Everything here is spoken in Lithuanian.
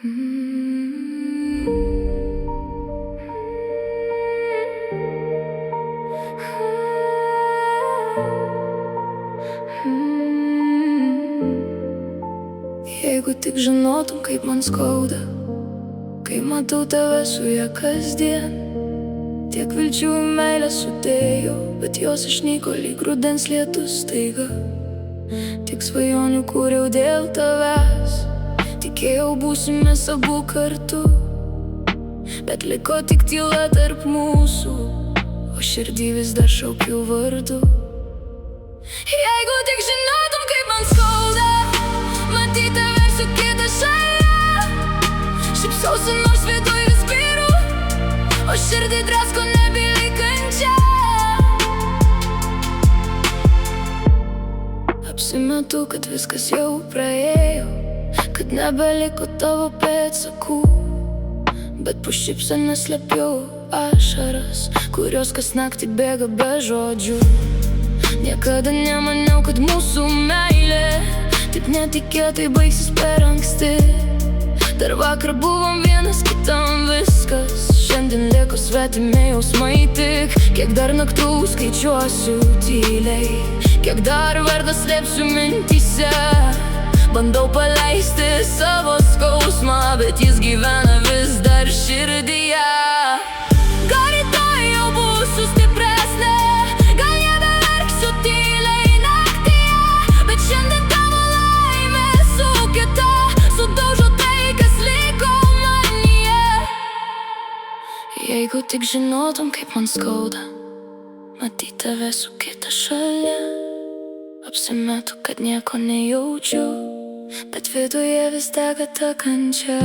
Jeigu tik žinotum, kaip man skauda, kai matau tave su ja kasdien. Tiek vilčių į meilę sudėjau, bet jos išnyko lyg rudens lietus staiga. Tiek svajonių kūriau dėl tavęs, tikėjau būsimės abu kartu, bet liko tik tyla tarp mūsų, o širdį vis dar šaukiu vardu. Jeigu tik žinotum, kaip man skauda matyti tave su kita šalia, šypsausi nors viduj vis byru, o širdį drasko nebyli kančia. Apsimetu, kad viskas jau praėjo, kad nebeliko tavo pėdsakų, bet po šypsena slepiu ašaras, kurios kas naktį bėga be žodžių. Niekada nemaniau, kad mūsų meilė taip netikėtai baigsis per anksti. Dar vakar buvom vienas kitam viskas, šiandien lieko svetimi jausmai tik. Kiek dar naktų skaičiuosiu tyliai, kiek dar vardą slėpsiu mintyse. Bandau paleisti savo skausmą, bet jis gyvena vis dar širdyje. Gal rytoj jau būsiu stipresnė, gal nebeverksiu tyliai naktyje, bet šiandien tavo laimė su kita sudaužo tai, kas liko manyje. Jeigu tik žinotum, kaip man skauda matyti tave su kita šalia, apsimetu, kad nieko nejaučiu, bet viduje vis dega ta kančia.